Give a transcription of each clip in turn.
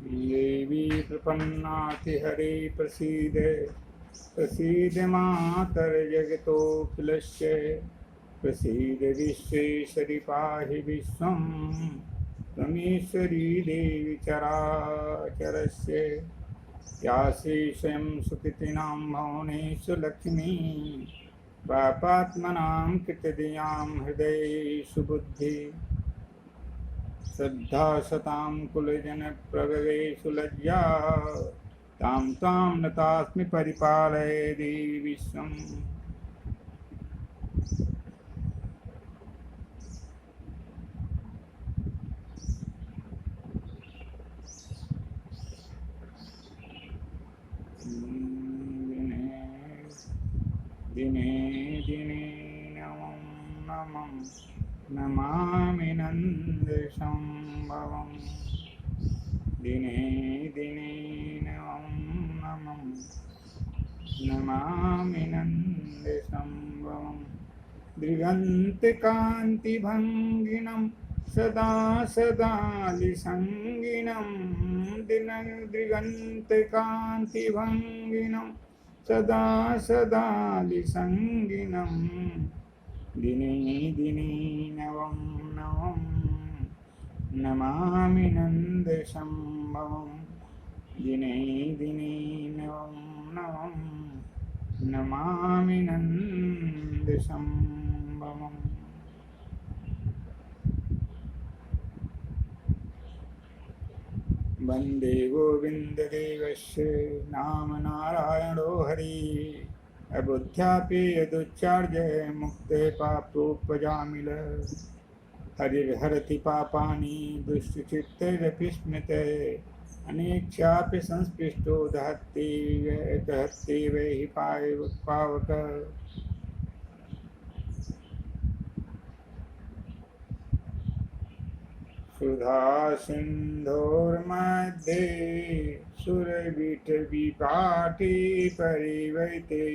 देवी प्रपन्नातिहरे प्रसीद प्रसीद मातर जगतोऽखिलस्य प्रसीद विश्वेश्वरि पाहि विश्वं त्वमीश्वरी देवी चराचरस्य या शेषं सुकृतिनां भवनेषु लक्ष्मी पापात्मनां कृतदयां हृदयेषु बुद्धि श्रद्धा सतां कुलजन प्रभवेषु लज्जा तां तां नतास्मि परिपालय देवी विश्वम्। दिने दिने नमं नमं नमामि नन्दसंभवं दिने दिने नमं नमं नमामि नन्दसंभवं दृगन्तकान्तिभङ्गिनं सदा सदालिसङ्गिनं दृगन्तकान्तिभङ्गिनं सदा सदालिसङ्गिनं दिने दिने नवं नवं नमामि नन्दसंभवं दिने दिने नवं नवं नमामि नन्दसंभवम्। वन्दे गोविन्ददेवस्य नाम नारायणो हरि अबुद्ध्यापि यदुच्चार्य मुक्ते पापोपजामिल हरिर्हरति पापानि दुष्टचित्तैरपि स्मृते अनेक्षापि संस्पृष्टो दहत्ति वै पावक। सुधा सिन्धोर्मध्ये सुरविटविपाटी परिवैते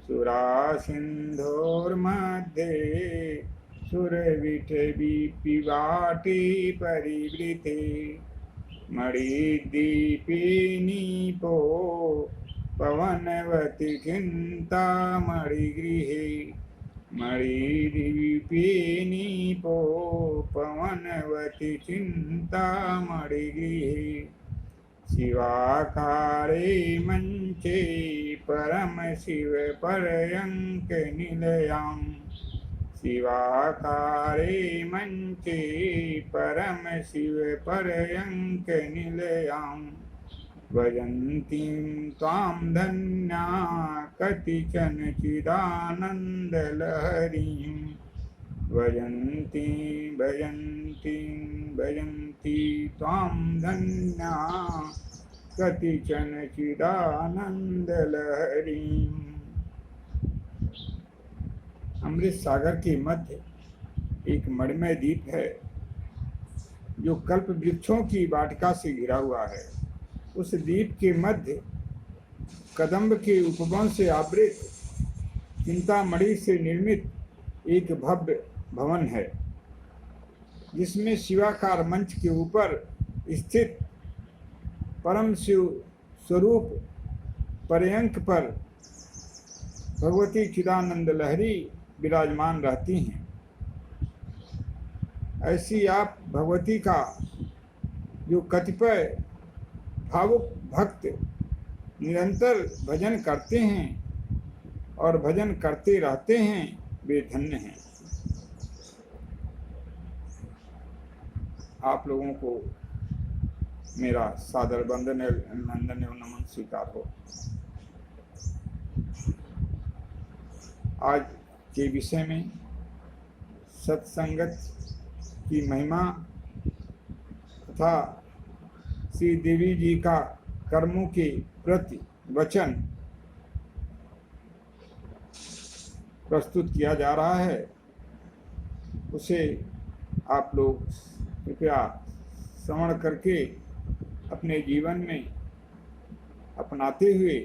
सुरा सिन्धोर्मध्ये सुरविटविपाटी परिवृते मणिदीपिनीपो पवनवती चिन्तामणिगृहे मणिदीपिनीपो पवनवती चिन्तामणिगृहे शिवाकारे मञ्चे परमशिव पर्यङ्कनिलयां शिवाकारे मञ्चे परमशिव पर्यङ्कनिलयां भजन्तीं त्वां धन्या कतिचन चिदानन्दलहरीं भजन्ती त्वां धन्या कतिचन चिदानन्दलहरीं। अमृत सागर के मध्य एक मणिमय द्वीप है जो कल्प वृक्षों की वाटिका से घिरा हुआ है। उस द्वीप के मध्य कदम्ब के उपवन से आवृत चिंतामणि से निर्मित एक भव्य भवन है जिसमें शिवाकार मंच के ऊपर स्थित परम शिव स्वरूप पर्यंक पर भगवती चिदानंद लहरी विराजमान रहती हैं। ऐसी आप भगवती का जो कतिपय भावुक भक्त निरंतर भजन करते हैं और भजन करते रहते हैं वे धन्य हैं। आप लोगों को मेरा सादर वंदन नंदन एवं नमन स्वीकार हो। आज के विषय में सत्संगत की महिमा तथा श्री देवी जी का कर्मों के प्रति वचन प्रस्तुत किया जा रहा है, उसे आप लोग कृपया श्रवण करके अपने जीवन में अपनाते हुए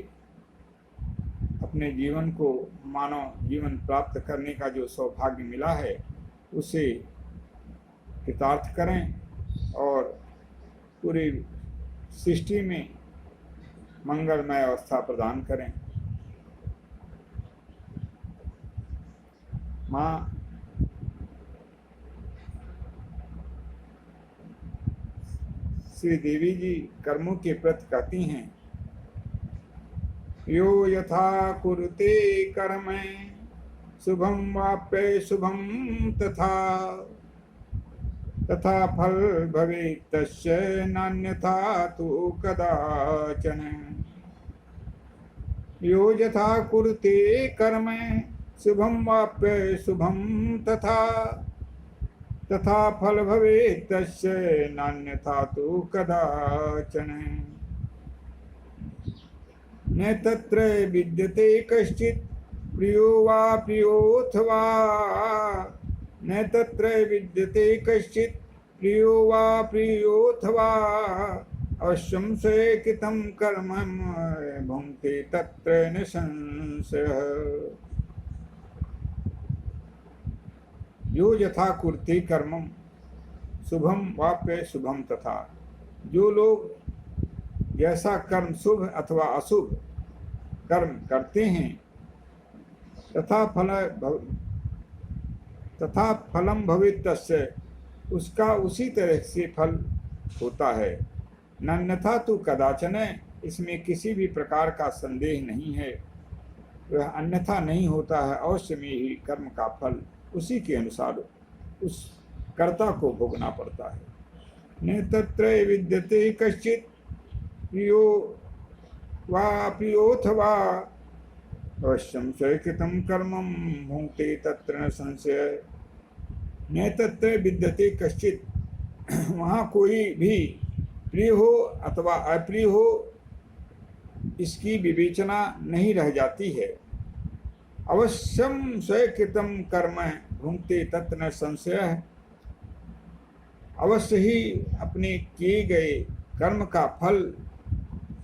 अपने जीवन को मानव जीवन प्राप्त करने का जो सौभाग्य मिला है उसे कृतार्थ करें और पूरे सृष्टि में मंगलमय अवस्था प्रदान करें। माँ श्री देवी जी कर्मों के प्रति कहती हैं, यो यथा कुरुते कर्म शुभम वाप्य शुभम तथा तथा फल भवेत् तस्य नान्यथा तु कदाचन। यो यथा कुरुते कर्म शुभम वाप्य शुभम तथा तथा फल भवेत् तस्य नान्यथा तु कदाचन। न तत्र विद्यते कश्चित् प्रियो वा प्रियोऽथवा न तत्र विद्यते कश्चित् प्रियो वा प्रियोऽथवा अवश्यं स्वीकृतं कर्म भुङ्क्ते तत्र न संशयः। यो यथा कुरुते कर्मं शुभम वाप्य शुभम तथा, जो लोग जैसा कर्म शुभ अथवा अशुभ कर्म करते हैं तथा फलम भवेत् तस्य, उसका उसी तरह से फल होता है। नान्यथा तो कदाचन, इसमें किसी भी प्रकार का संदेह नहीं है, वह अन्यथा नहीं होता है। अवश्य में ही कर्म का फल उसी के अनुसार उस कर्ता को भोगना पड़ता है। न तत्र विद्यते कश्चित् प्रियो वा प्रियोऽथवा अवश्यं स्वीकृतं कर्मं भुङ्क्ते तत्र न संशयः। न तत्र विद्यते कश्चित्, वहाँ कोई भी प्रिय हो अथवा अप्रिय हो इसकी विवेचना नहीं रह जाती है। अवश्यम स्वीकृतं कर्म भुङ्क्ते तत्र न संशयः, अवश्य ही अपने किए गए कर्म का फल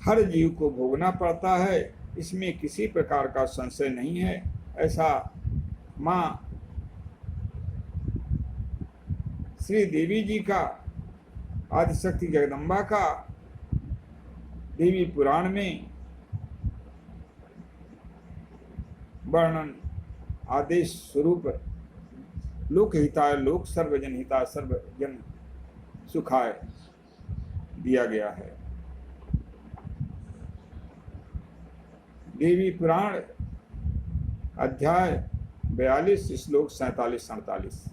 हर जीव को भोगना पड़ता है, इसमें किसी प्रकार का संशय नहीं है। ऐसा माँ श्री देवी जी का, आदिशक्ति जगदम्बा का देवी पुराण में वर्णन आदेश स्वरूप लोकहिताय लोक सर्वजन हिताय सर्वजन सुखाय दिया गया है। देवी पुराण अध्याय 42 श्लोक 47-48।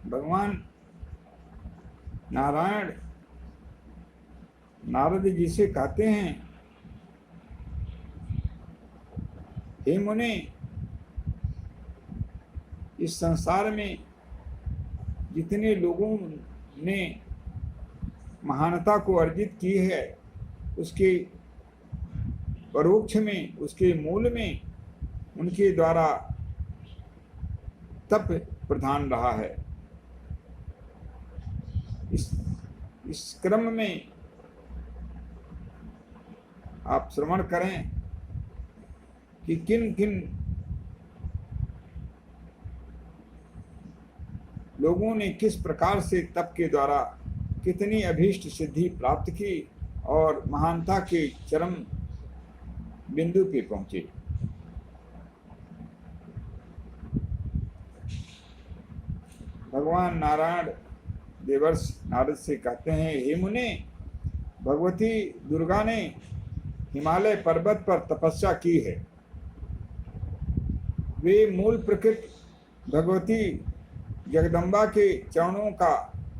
भगवान नारायण नारद जी से कहते हैं, हे मुने, इस संसार में जितने लोगों ने महानता को अर्जित की है, उसके परोक्ष में, उसके मूल में उनके द्वारा तप प्रधान रहा है। इस क्रम में आप श्रवण करें कि किन किन लोगों ने किस प्रकार से तप के द्वारा कितनी अभीष्ट सिद्धि प्राप्त की और महानता के चरम बिंदु पे पहुंचे। भगवान नारायण देवर्ष नारद से कहते हैं, हे मुने, भगवती दुर्गा ने हिमालय पर्वत पर तपस्या की है। वे मूल प्रकृति भगवती जगदम्बा के चरणों का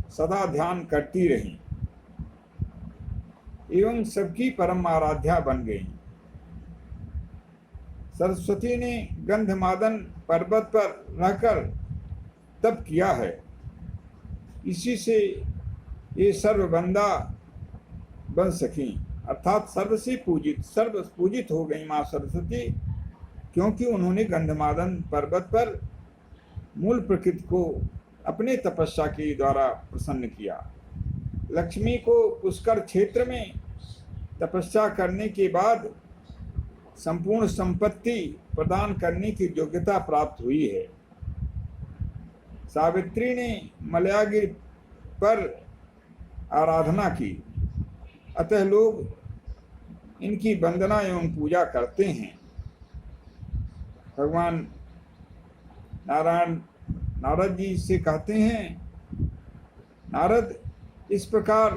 सदा ध्यान करती रहीं एवं सबकी परम आराध्या बन गई। सरस्वती ने गंधमादन पर्वत पर रहकर तप किया है, इसी से ये सर्वबंदा बन सकी, अर्थात सर्व से पूजित, सर्व पूजित हो गई माँ सरस्वती, क्योंकि उन्होंने गंधमादन पर्वत पर मूल प्रकृति को अपने तपस्या के द्वारा प्रसन्न किया। लक्ष्मी को पुष्कर क्षेत्र में तपस्या करने के बाद संपूर्ण संपत्ति प्रदान करने की योग्यता प्राप्त हुई है। सावित्री ने मलयागिरी पर आराधना की, अतः लोग इनकी वंदना एवं पूजा करते हैं। भगवान नारायण नारद जी से कहते हैं, नारद, इस प्रकार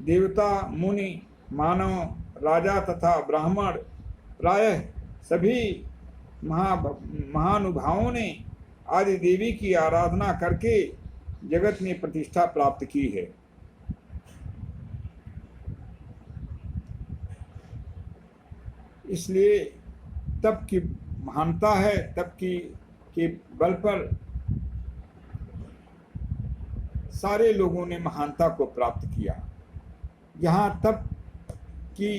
देवता, मुनि, मानव, राजा तथा ब्राह्मण प्रायः सभी महानुभावों ने आदि देवी की आराधना करके जगत में प्रतिष्ठा प्राप्त की है। इसलिए तप की महानता है, तप की के बल पर सारे लोगों ने महानता को प्राप्त किया। यहाँ तप की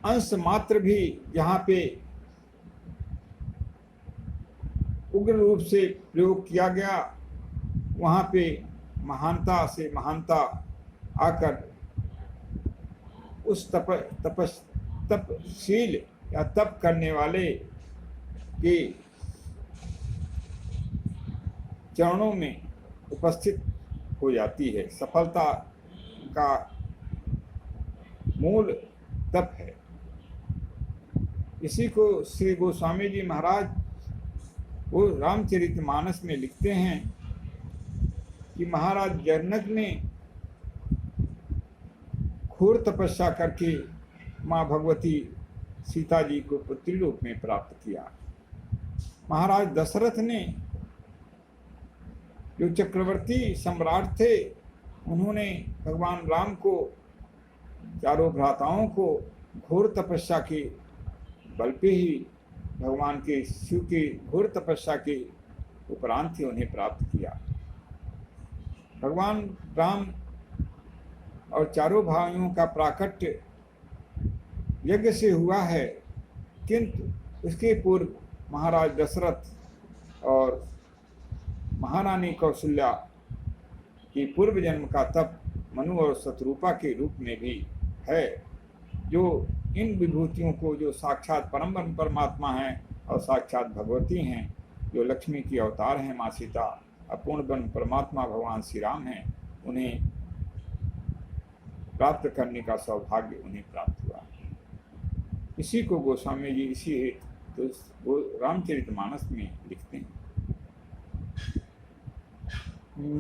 अंश मात्र भी यहाँ पे उग्र रूप से प्रयोग किया गया, वहाँ पे महानता से महानता आकर उस तपशील या तप करने वाले के चरणों में उपस्थित हो जाती है। सफलता का मूल तप है। इसी को श्री गोस्वामी जी महाराज वो रामचरितमानस में लिखते हैं कि महाराज जनक ने घोर तपस्या करके माँ भगवती सीता जी को पुत्री रूप में प्राप्त किया। महाराज दशरथ ने, जो चक्रवर्ती सम्राट थे, उन्होंने भगवान राम को, चारों भ्राताओं को घोर तपस्या के बल पे ही, भगवान के शिव की घोर तपस्या के उपरांत ही उन्हें प्राप्त किया। भगवान राम और चारों भाइयों का प्राकट्य यज्ञ से हुआ है, किंतु उसके पूर्व महाराज दशरथ और महारानी कौशल्या की पूर्व जन्म का तप मनु और शत्रुपा के रूप में भी है, जो इन विभूतियों को, जो साक्षात परम परमात्मा हैं और साक्षात भगवती हैं, जो लक्ष्मी की अवतार हैं माँ सीता, अपूर्ण ब्रह्म परमात्मा भगवान श्री राम हैं, उन्हें प्राप्त करने का सौभाग्य उन्हें प्राप्त हुआ। इसी को गोस्वामी जी इसी हेतु तो रामचरितमानस में लिखते हैं।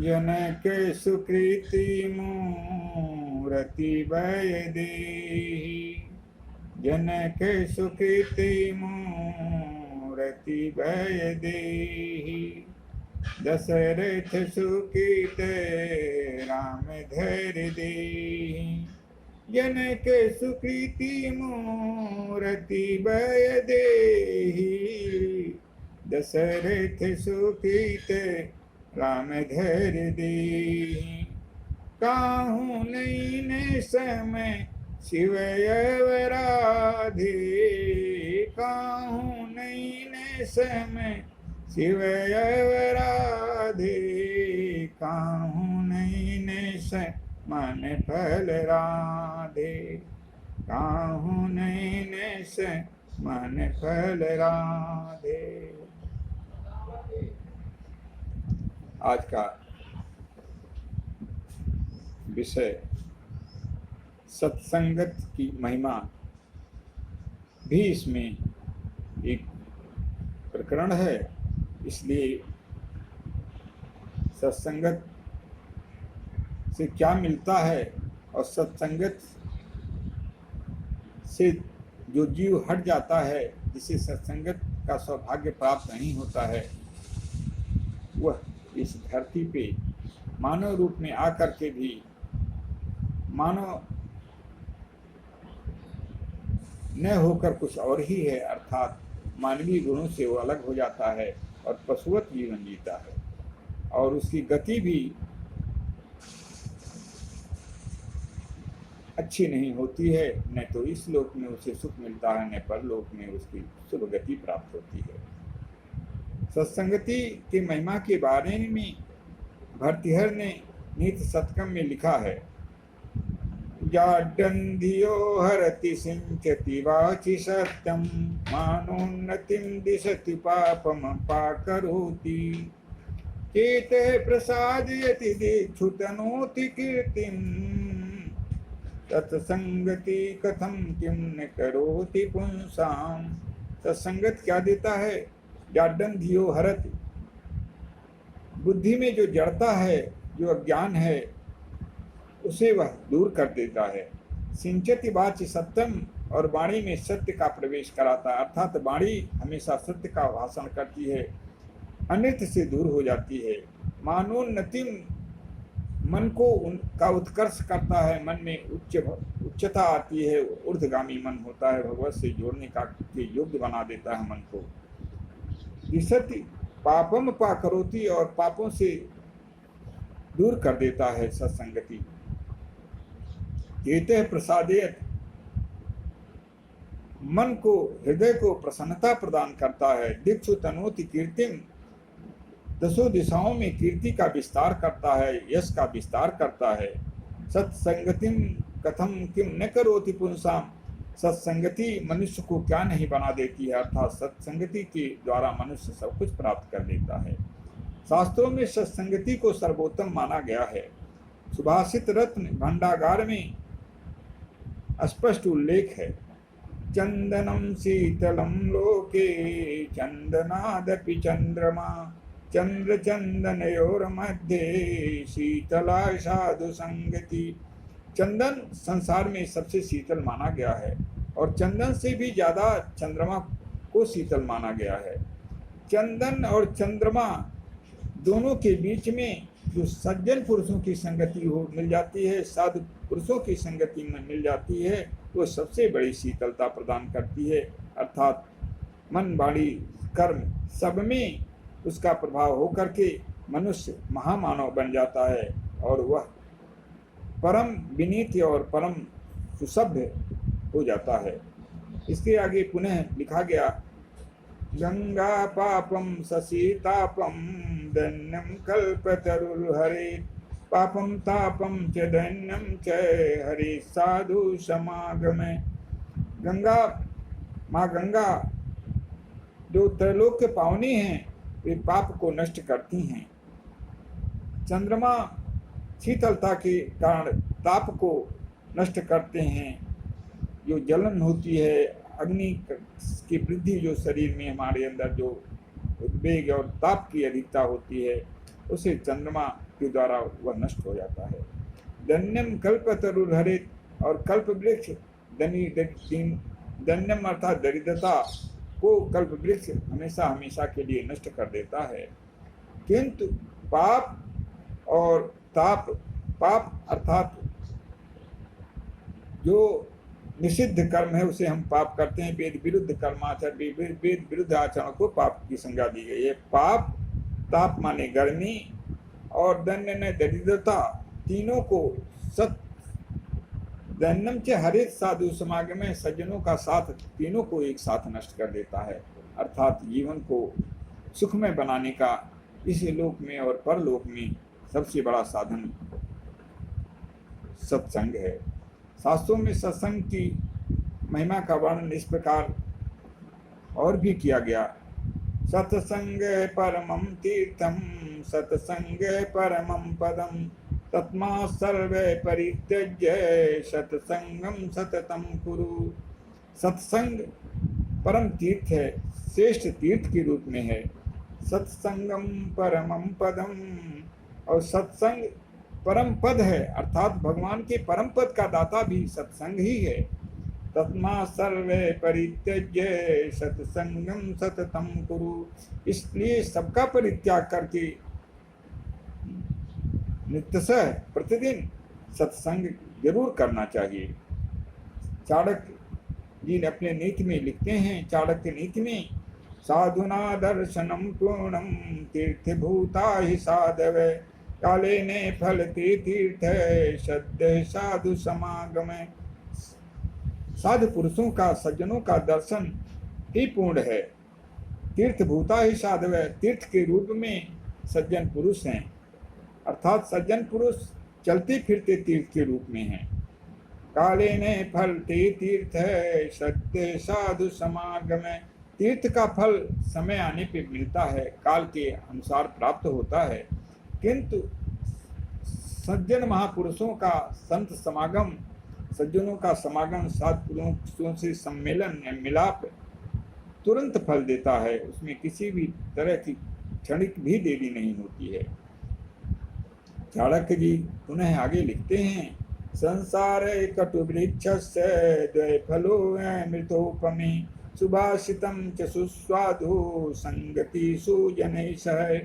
जनक सुकृति मूरति भय देहि, जनक सुकृति मूरति भय देहि, दशरथ सुकृत राम धैर्य देहि, जनक सुकृति मूरति भय देहि, दशरथ सुकृत राम धैर्य देहि, काहू नैन समय शिव अवराधे, काहू नैन समय शिव अवराधे, काहू नैन मन फल राधे, काहू नैन मन फल राधे। आज का विषय सत्संगत की महिमा भी इसमें एक प्रकरण है, इसलिए सत्संगत से क्या मिलता है और सत्संगत से जो जीव हट जाता है, जिसे सत्संगत का सौभाग्य प्राप्त नहीं होता है, वह इस धरती पे मानव रूप में आकर के भी मानव न होकर कुछ और ही है, अर्थात मानवीय गुणों से वो अलग हो जाता है और पशुवत जीवन जीता है, और उसकी गति भी अच्छी नहीं होती है। न तो इस लोक में उसे सुख मिलता है, न परलोक में उसकी शुभ गति प्राप्त होती है। सत्संगति की महिमा के बारे में भर्तृहरि ने नीति शतकम में लिखा है, जाड्डन्धियो हरति सिंचति वाचि सत्यम मानोन्नतिं दिशति पापम पाकरोति चेते प्रसादयति दीक्षुतनोति कीर्तिम सत्संगति कथम किम न करोति पुंसाम। सत्संगत क्या देता है? जाड्डन धियो हरति, बुद्धि में जो जड़ता है, जो अज्ञान है, उसे वह दूर कर देता है। सिंचति वाचि सत्यम, और वाणी में सत्य का प्रवेश कराता है, अर्थात वाणी हमेशा सत्य का भाषण करती है, अनर्थ से दूर हो जाती है। मानोन्नतिम, मन को उनका उत्कर्ष करता है, मन में उच्चता आती है, ऊर्ध्वगामी मन होता है, भगवत से जोड़ने का के योग्य बना देता है मन को। दिशति पापम पाकरोति, और पापों से दूर कर देता है सत्संगति। केते प्रसादेत, मन को, हृदय को प्रसन्नता प्रदान करता है। दिक्षु तनोति कीर्तिम, दसों दिशाओं में कीर्ति का विस्तार करता है, यश का विस्तार करता है। सत्संगतिम कथम किम न करोति पुंसाम, सत्संगति मनुष्य को क्या नहीं बना देती है, अर्थात सत्संगति के द्वारा मनुष्य सब कुछ प्राप्त कर लेता है। शास्त्रों में सत्संगति को सर्वोत्तम माना गया है। सुभाषित रत्न भंडागार में स्पष्ट उल्लेख है, चंदनम शीतलम लोके चंदनादपि चंद्रमा चंद्र चंदनयोर मध्य शीतला साधु संगति। चंदन संसार में सबसे शीतल माना गया है, और चंदन से भी ज्यादा चंद्रमा को शीतल माना गया है। चंदन और चंद्रमा दोनों के बीच में जो सज्जन पुरुषों की संगति हो मिल जाती है, साधु पुरुषों की संगति में मिल जाती है, वो सबसे बड़ी शीतलता प्रदान करती है। अर्थात मन, वाणी, कर्म सब में उसका प्रभाव होकर के मनुष्य महामानव बन जाता है, और वह परम विनीत और परम सुसभ्य हो जाता है। इसके आगे पुनः लिखा गया, गंगा पापम ससीतापम दैन्यम कल्पतरुर्हरे पापम तापम च दैन्यम च हरे साधु समागमे। गंगा, माँ गंगा जो त्रैलोक के पावनी हैं, वे पाप को नष्ट करती हैं। चंद्रमा शीतलता के कारण ताप को नष्ट करते हैं। जो जलन होती है, अग्नि की वृद्धि जो शरीर में हमारे अंदर जो उद्वेग और ताप की अधिकता होती है, उसे चंद्रमा के द्वारा वह नष्ट हो जाता है। दन्यम कल्पतरुर्हरित, और कल्प वृक्ष दन्यम अर्थात दरिद्रता को कल्प वृक्ष हमेशा हमेशा के लिए नष्ट कर देता है। किंतु पाप और ताप, पाप अर्थात जो निषिद्ध कर्म है उसे हम पाप करते हैं, वेद विरुद्ध कर्माचरण, वेद विरुद्ध आचरण को पाप की संज्ञा दी गई है। पाप, ताप माने गर्मी, और दन्य ने दरिद्रता, तीनों को सत दैन्यम च हरित साधु समागम में सज्जनों का साथ तीनों को एक साथ नष्ट कर देता है। अर्थात जीवन को सुखमय बनाने का इस लोक में और परलोक में सबसे बड़ा साधन सत्संग है। शास्त्रों में सत्संग की महिमा का वर्णन इस प्रकार और भी किया गया, सत्संग परमं तीर्थम सत्संग परमं पदम तस्मा सर्वे परित्यज्य सत्संगम सततम कुरु। सत्संग परम तीर्थ है, श्रेष्ठ तीर्थ के रूप में है। सत्संगम परमं पदम, और सत्संग परम पद है, अर्थात भगवान के परम पद का दाता भी सत्संग ही है। तस्मा सर्वे परित्यज्य सत्संगम सततम कुरु, इसलिए सबका परित्याग करके नित्यशः प्रतिदिन सत्संग जरूर करना चाहिए। चाणक्य जी ने अपने नीति में लिखते हैं, चाणक्य नीति में, साधुना दर्शनम पूर्णम तीर्थभूता ही साधव काले ने फलते तीर्थ सद्य साधु समागम। साधु पुरुषों का, सज्जनों का दर्शन ही पूर्ण है। तीर्थभूता ही साधव, तीर्थ के रूप में सज्जन पुरुष हैं, अर्थात सज्जन पुरुष चलते फिरते तीर्थ के रूप में हैं। काले ने फल ते तीर्थ है, सत्य साधु समागम। तीर्थ का फल समय आने पे मिलता है, काल के अनुसार प्राप्त होता है, किंतु सज्जन महापुरुषों का संत समागम, सज्जनों का समागम, सत्पुरुषों से सम्मेलन या मिलाप तुरंत फल देता है। उसमें किसी भी तरह की क्षणिक भी देरी नहीं होती है। चाणक्य जी पुनः आगे लिखते हैं, संसार कटु वृक्ष द्वय फलो मृतोपमे, सुभाषितम च सुस्वादु संगति सुजनैः सह।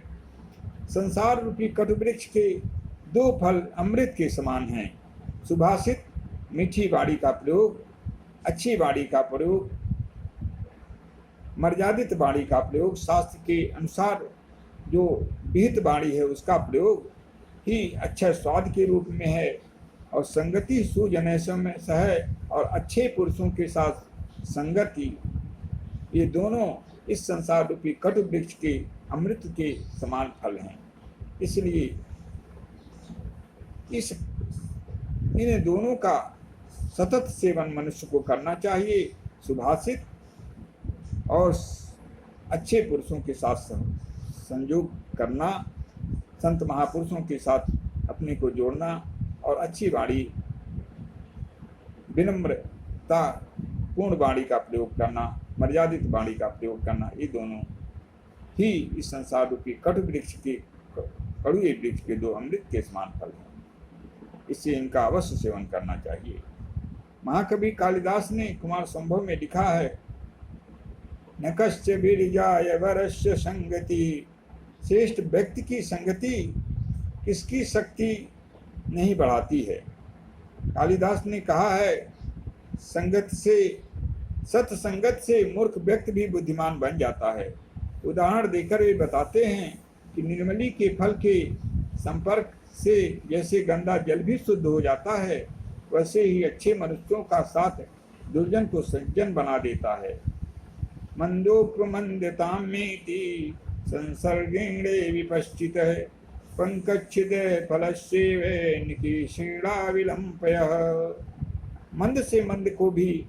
संसार रूपी कटु वृक्ष के दो फल अमृत के समान हैं। सुभाषित मीठी वाणी का प्रयोग, अच्छी वाणी का प्रयोग, मर्यादित वाणी का प्रयोग, शास्त्र के अनुसार जो विहित वाणी है उसका प्रयोग ही अच्छा स्वाद के रूप में है। और संगति सुजनैः सह, और अच्छे पुरुषों के साथ संगति, ये दोनों इस संसार रूपी कटु वृक्ष के अमृत के समान फल हैं। इसलिए इन दोनों का सतत सेवन मनुष्य को करना चाहिए। सुभाषित और अच्छे पुरुषों के साथ संयोग करना, संत महापुरुषों के साथ अपने को जोड़ना, और अच्छी वाणी, विनम्रता पूर्ण वाणी का प्रयोग करना, मर्यादित वाणी का प्रयोग करना, ये दोनों ही इस संसार रूपी कटु वृक्ष के, कड़ुए वृक्ष के दो अमृत के समान फल हैं। इससे इनका अवश्य सेवन करना चाहिए। महाकवि कालिदास ने कुमार संभव में लिखा है, न कश्च विरजाय वरस्य संगति। श्रेष्ठ व्यक्ति की संगति किसकी शक्ति नहीं बढ़ाती है। कालिदास ने कहा है, सत्संगत से मूर्ख व्यक्ति भी बुद्धिमान बन जाता है। उदाहरण देकर वे बताते हैं कि निर्मली के फल के संपर्क से जैसे गंदा जल भी शुद्ध हो जाता है, वैसे ही अच्छे मनुष्यों का साथ दुर्जन को सज्जन बना देता है। मंदोपमंदताम मेति संसर्गेणे विपश्चित है, पंकच्छिद फलस्येव निकीर्षणा विलंपयः। मंद से मंद को भी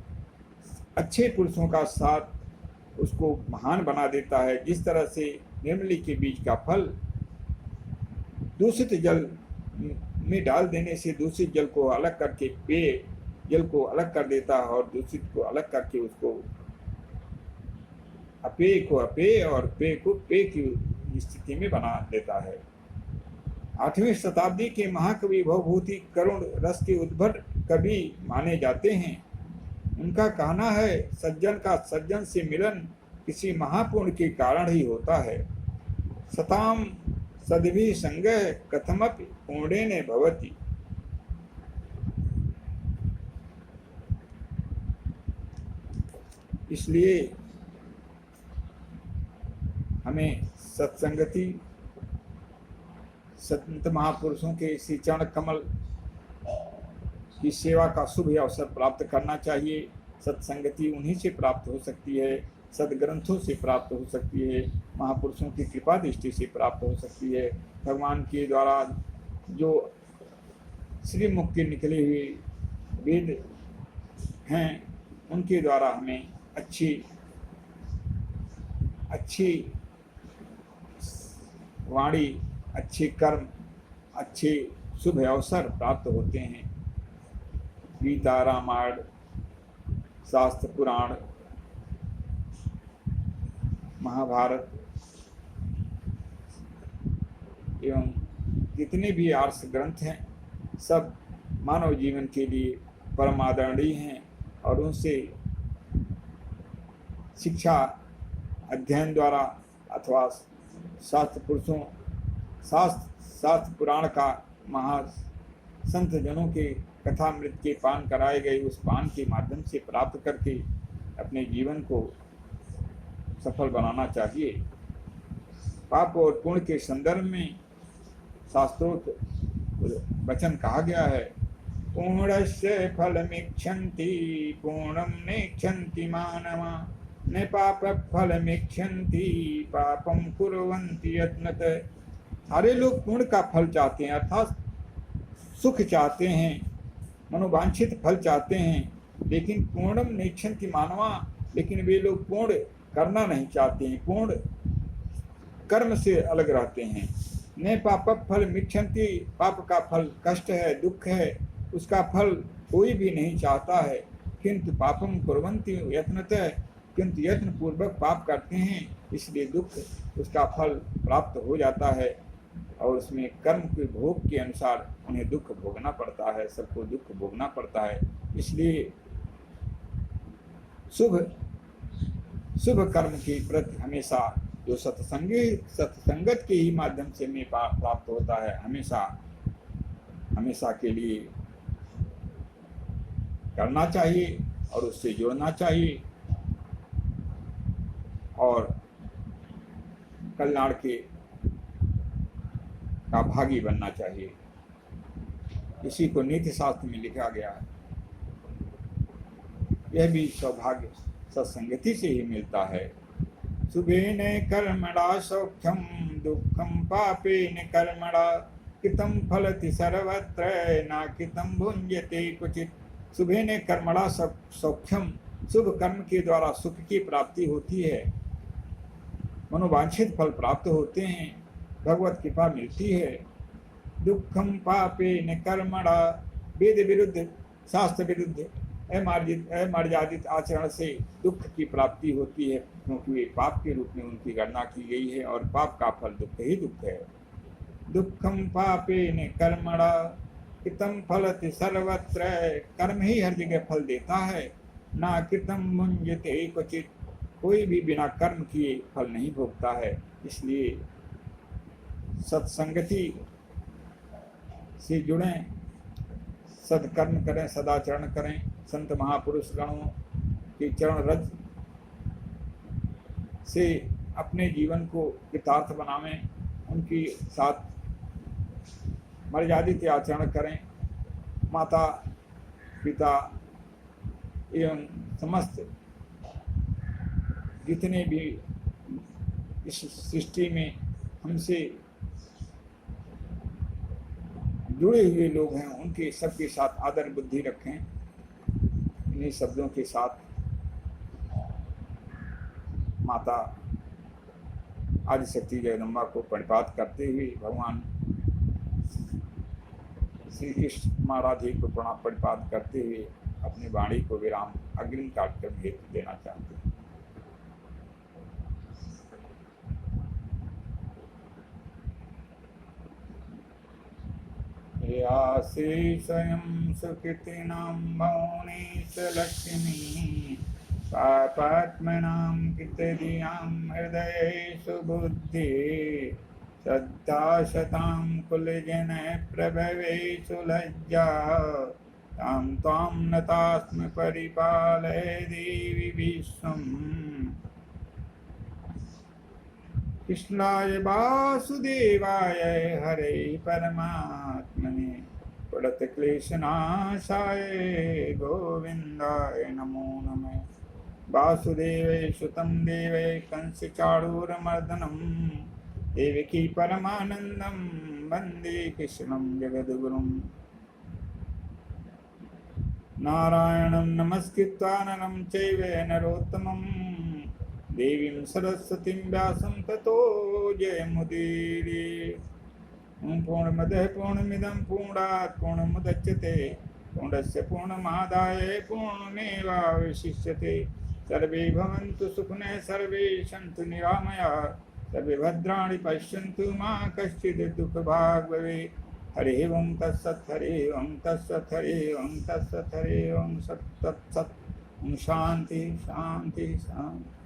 अच्छे पुरुषों का साथ उसको महान बना देता है। जिस तरह से निर्मली के बीज का फल दूषित जल में डाल देने से दूषित जल को अलग करके पेय जल को अलग कर देता है, और दूषित को अलग करके उसको अपेय को अपेय और पेय को पेय की स्थिति में बना देता है। 8वीं शताब्दी के महाकवि भवभूति करुण रस के उद्भट कवि माने जाते हैं। उनका कहना है, सज्जन का सज्जन से मिलन किसी महापुण्य के कारण ही होता है। सताम सद्भिः संगः कथमपि पुण्येन भवति। इसलिए हमें सत्संगति, संत महापुरुषों के श्री चरण कमल की सेवा का शुभ अवसर प्राप्त करना चाहिए। सत्संगति उन्हीं से प्राप्त हो सकती है, सदग्रंथों से प्राप्त हो सकती है, महापुरुषों की कृपा दृष्टि से प्राप्त हो सकती है। भगवान के द्वारा जो श्रीमुख के निकले हुए वेद हैं, उनके द्वारा हमें अच्छी वाणी, अच्छे कर्म, अच्छे शुभ अवसर प्राप्त होते हैं। गीता, रामायण, शास्त्र, पुराण, महाभारत एवं जितने भी आर्ष ग्रंथ हैं, सब मानव जीवन के लिए परम आदरणीय हैं, और उनसे शिक्षा अध्ययन द्वारा अथवा शास्त्र पुराण का संत जनों के कथामृत के पान कराए गए उस पान के माध्यम से प्राप्त करके अपने जीवन को सफल बनाना चाहिए। पाप और पुण्य के संदर्भ में शास्त्रोक्त वचन कहा गया है, पूर्णस्य फलमिच्छन्ति पूर्णं नेच्छन्ति मानवा, न पाप फलमिच्छन्ति पापं कुर्वन्ति यत्नतः। सारे लोग पूर्ण का फल चाहते हैं, अर्थात सुख चाहते हैं, मनोवांछित फल चाहते हैं, लेकिन पूर्णम नेच्छन्ति मानवा, लेकिन वे लोग पूर्ण करना नहीं चाहते हैं, पूर्ण कर्म से अलग रहते हैं। न पाप फल मिच्छन्ति, पाप का फल कष्ट है, दुख है, उसका फल कोई भी नहीं चाहता है। किंतु पापम कुर्वन्ति यत्नतः, किंतु यत्न पूर्वक पाप करते हैं, इसलिए दुख उसका फल प्राप्त हो जाता है और उसमें कर्म के भोग के अनुसार उन्हें दुख भोगना पड़ता है, सबको दुख भोगना पड़ता है। इसलिए शुभ कर्म के प्रति हमेशा जो सत्संगत के ही माध्यम से हमें प्राप्त होता है, हमेशा के लिए करना चाहिए और उससे जुड़ना चाहिए और कल्याण का भागी बनना चाहिए। इसी को नीति शास्त्र में लिखा गया है। यह भी सौभाग्य सत्संगति से ही मिलता है। शुभेन कर्मणा सौख्यम दुखम पापेन कर्मणा कितम फलति सर्वत्र न कितम भुंजते क्वचित। शुभेन कर्मणा सौख्यम, शुभ कर्म के द्वारा सुख की प्राप्ति होती है, मनोवांछित फल प्राप्त होते हैं, भगवत कृपा मिलती है। दुखम पापेन कर्मणा, वेद विरुद्ध शास्त्र विरुद्ध अमर्यादित आचरण से दुख की प्राप्ति होती है, क्योंकि वे पाप के रूप में उनकी गणना की गई है और पाप का फल दुख ही दुख है। दुखम पापेन कर्मणा कृतम फलति सर्वत्र, कर्म ही हर जगह फल देता है। ना कृतम मुंजते क्वचित, कोई भी बिना कर्म किए फल नहीं भोगता है। इसलिए सत्संगति से जुड़ें, सत्कर्म करें, सदाचरण करें, संत महापुरुष गणों के चरण रज से अपने जीवन को कृतार्थ बनावें, उनके साथ मर्यादित आचरण करें। माता पिता एवं समस्त जितने भी इस सृष्टि में हमसे जुड़े हुए लोग हैं, उनके सबके साथ आदर बुद्धि रखें। इन्हीं शब्दों के साथ माता आदिशक्ति जगदम्बा को प्रणिपात करते हुए भगवान श्री कृष्ण महाराज को प्रणाम प्रणिपात करते हुए अपनी वाणी को विराम अग्रिम कार्यक्रम हेतु देना चाहते हैं। यासे स्वयं सुकृतिनां मौनेश लक्ष्मी पापात्मनां कृतधियां हृदयेषु बुद्धि श्रद्धा शतां कुलजन प्रभवेषु लज्जा तां त्वां नतास्म परिपालय देवी विश्वम्। कृष्णाय वासुदेवाय हरे परमात्मने प्रणतक्लेशनाशाय गोविन्दाय नमो नमः। वासुदेवे सुतं देवे कंसचाणूरमर्दनं देवकी परमानन्दं वन्दे कृष्णं जगद्गुरुं। नारायणं नमस्कृत्वा नरं चैव नरोत्तमं देवीं सरस्वतीं व्यासं ततो जयमुदीरये। पूर्णमदः पूर्णमिदं पूर्णात् पूर्णमुदच्यते पूर्णस्य पूर्णमादाय पूर्णमेवावशिष्यते। सर्वे भवन्तु सुखिनः सर्वे सन्तु निरामयाः सर्वे भद्राणि पश्यन्तु मा कश्चित् दुःखभाग् भवेत्। हरि ओं तत्सत् हरि ओं तत्सत् हरि ओं तत्सत् हरि ओं सत् तत्सत्। शांति शांति शांति।